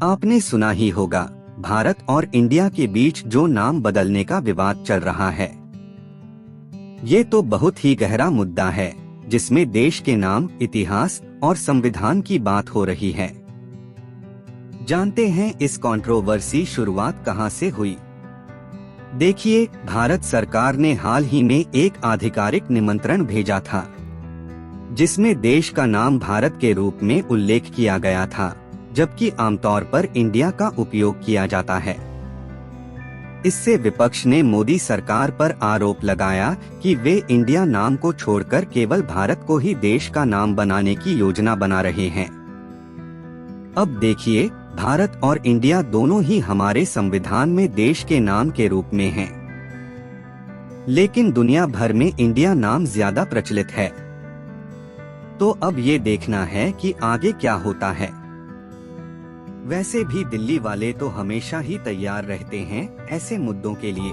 आपने सुना ही होगा, भारत और इंडिया के बीच जो नाम बदलने का विवाद चल रहा है। ये तो बहुत ही गहरा मुद्दा है, जिसमें देश के नाम, इतिहास और संविधान की बात हो रही है। जानते हैं इस कंट्रोवर्सी शुरुआत कहां से हुई। देखिए, भारत सरकार ने हाल ही में एक आधिकारिक निमंत्रण भेजा था, जिसमें देश का नाम भारत के रूप में उल्लेख किया गया था, जबकि आमतौर पर इंडिया का उपयोग किया जाता है। इससे विपक्ष ने मोदी सरकार पर आरोप लगाया कि वे इंडिया नाम को छोड़कर केवल भारत को ही देश का नाम बनाने की योजना बना रहे हैं। अब देखिए, भारत और इंडिया दोनों ही हमारे संविधान में देश के नाम के रूप में हैं, लेकिन दुनिया भर में इंडिया नाम ज्यादा प्रचलित है। तो अब ये देखना है कि आगे क्या होता है। वैसे भी दिल्ली वाले तो हमेशा ही तैयार रहते हैं ऐसे मुद्दों के लिए।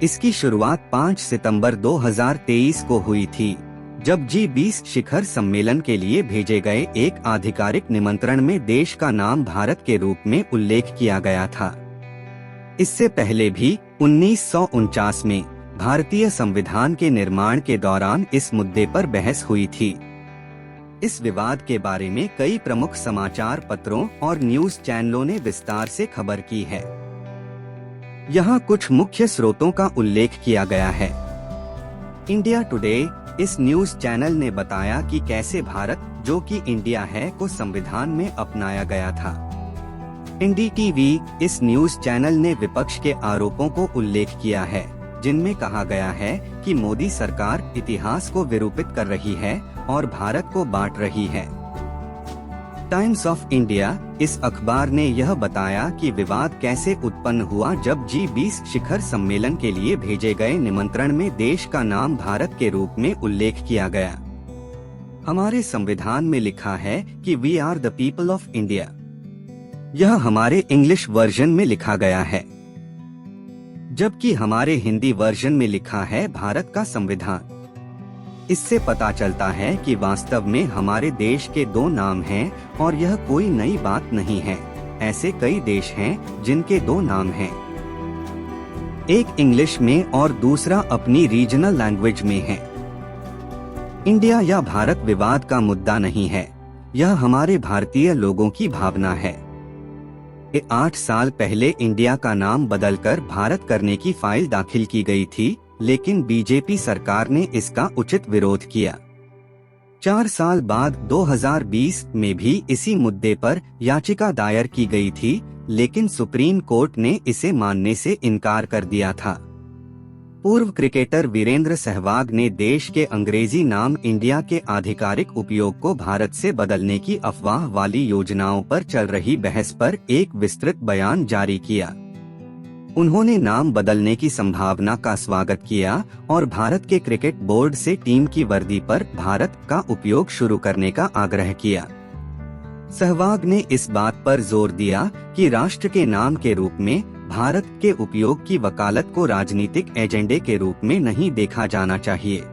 इसकी शुरुआत 5 सितंबर 2023 को हुई थी, जब G20 शिखर सम्मेलन के लिए भेजे गए एक आधिकारिक निमंत्रण में देश का नाम भारत के रूप में उल्लेख किया गया था। इससे पहले भी 1949 में भारतीय संविधान के निर्माण के दौरान इस मुद्दे पर बहस हुई थी। इस विवाद के बारे में कई प्रमुख समाचार पत्रों और न्यूज चैनलों ने विस्तार से खबर की है। यहाँ कुछ मुख्य स्रोतों का उल्लेख किया गया है। इंडिया टुडे इस न्यूज चैनल ने बताया कि कैसे भारत, जो कि इंडिया है, को संविधान में अपनाया गया था। एनडीटीवी इस न्यूज चैनल ने विपक्ष के आरोपों को उल्लेख किया है, जिनमें कहा गया है कि मोदी सरकार इतिहास को विरूपित कर रही है और भारत को बांट रही है। टाइम्स ऑफ इंडिया इस अखबार ने यह बताया कि विवाद कैसे उत्पन्न हुआ जब G20 शिखर सम्मेलन के लिए भेजे गए निमंत्रण में देश का नाम भारत के रूप में उल्लेख किया गया। हमारे संविधान में लिखा है कि we are the people of India. यह हमारे इंग्लिश वर्जन में लिखा गया है, जबकि हमारे हिंदी वर्जन में लिखा है भारत का संविधान। इससे पता चलता है कि वास्तव में हमारे देश के दो नाम हैं और यह कोई नई बात नहीं है। ऐसे कई देश हैं जिनके दो नाम हैं, एक इंग्लिश में और दूसरा अपनी रीजनल लैंग्वेज में है। इंडिया या भारत विवाद का मुद्दा नहीं है, यह हमारे भारतीय लोगों की भावना है। 8 साल पहले इंडिया का नाम बदलकर भारत करने की फाइल दाखिल की गई थी, लेकिन बीजेपी सरकार ने इसका उचित विरोध किया। 4 साल बाद 2020 में भी इसी मुद्दे पर याचिका दायर की गई थी, लेकिन सुप्रीम कोर्ट ने इसे मानने से इनकार कर दिया था। पूर्व क्रिकेटर वीरेंद्र सहवाग ने देश के अंग्रेजी नाम इंडिया के आधिकारिक उपयोग को भारत से बदलने की अफवाह वाली योजनाओं पर चल रही बहस पर एक विस्तृत बयान जारी किया। उन्होंने नाम बदलने की संभावना का स्वागत किया और भारत के क्रिकेट बोर्ड से टीम की वर्दी पर भारत का उपयोग शुरू करने का आग्रह किया। सहवाग ने इस बात पर जोर दिया कि राष्ट्र के नाम के रूप में भारत के उपयोग की वकालत को राजनीतिक एजेंडे के रूप में नहीं देखा जाना चाहिए।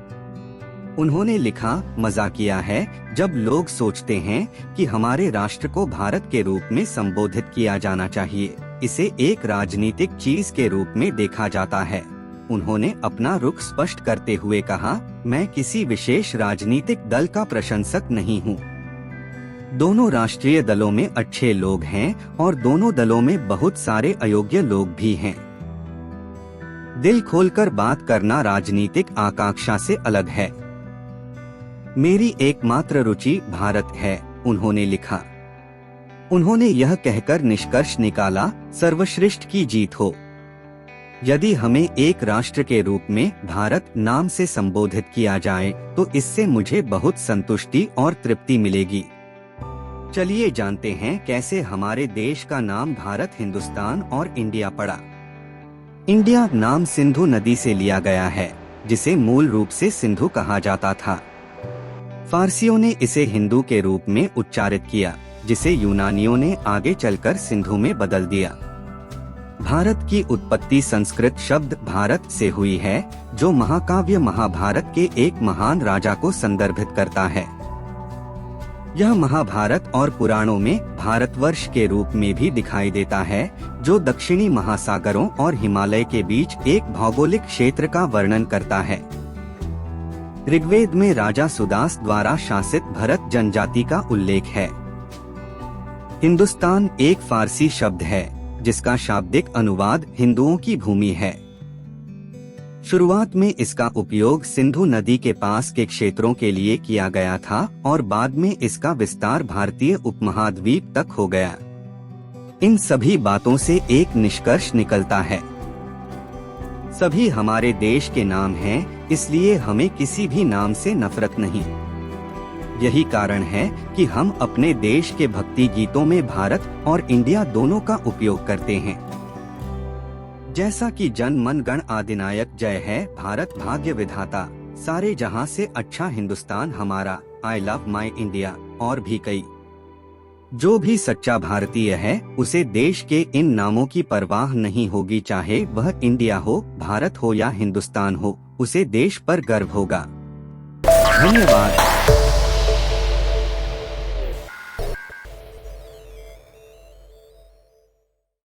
उन्होंने लिखा, मजाकिया है जब लोग सोचते हैं कि हमारे राष्ट्र को भारत के रूप में संबोधित किया जाना चाहिए, इसे एक राजनीतिक चीज के रूप में देखा जाता है। उन्होंने अपना रुख स्पष्ट करते हुए कहा, मैं किसी विशेष राजनीतिक दल का प्रशंसक नहीं हूँ। दोनों राष्ट्रीय दलों में अच्छे लोग हैं और दोनों दलों में बहुत सारे अयोग्य लोग भी हैं। दिल खोलकर बात करना राजनीतिक आकांक्षा से अलग है। मेरी एकमात्र रुचि भारत है, उन्होंने लिखा। उन्होंने यह कहकर निष्कर्ष निकाला, सर्वश्रेष्ठ की जीत हो। यदि हमें एक राष्ट्र के रूप में भारत नाम से संबोधित किया जाए तो इससे मुझे बहुत संतुष्टि और तृप्ति मिलेगी। चलिए जानते हैं कैसे हमारे देश का नाम भारत, हिंदुस्तान और इंडिया पड़ा। इंडिया नाम सिंधु नदी से लिया गया है, जिसे मूल रूप से सिंधु कहा जाता था। फारसियों ने इसे हिंदू के रूप में उच्चारित किया, जिसे यूनानियों ने आगे चलकर सिंधु में बदल दिया। भारत की उत्पत्ति संस्कृत शब्द भारत से हुई है, जो महाकाव्य महाभारत के एक महान राजा को संदर्भित करता है। यह महाभारत और पुराणों में भारतवर्ष के रूप में भी दिखाई देता है, जो दक्षिणी महासागरों और हिमालय के बीच एक भौगोलिक क्षेत्र का वर्णन करता है। ऋग्वेद में राजा सुदास द्वारा शासित भरत जनजाति का उल्लेख है। हिंदुस्तान एक फारसी शब्द है, जिसका शाब्दिक अनुवाद हिंदुओं की भूमि है। शुरुआत में इसका उपयोग सिंधु नदी के पास के क्षेत्रों के लिए किया गया था और बाद में इसका विस्तार भारतीय उपमहाद्वीप तक हो गया। इन सभी बातों से एक निष्कर्ष निकलता है, सभी हमारे देश के नाम हैं, इसलिए हमें किसी भी नाम से नफरत नहीं। यही कारण है कि हम अपने देश के भक्ति गीतों में भारत और इंडिया दोनों का उपयोग करते हैं। जैसा कि जन मन गण अधिनायक जय है भारत भाग्य विधाता, सारे जहां से अच्छा हिंदुस्तान हमारा, आई लव माई इंडिया और भी कई। जो भी सच्चा भारतीय है उसे देश के इन नामों की परवाह नहीं होगी, चाहे वह इंडिया हो, भारत हो या हिंदुस्तान हो, उसे देश पर गर्व होगा। धन्यवाद।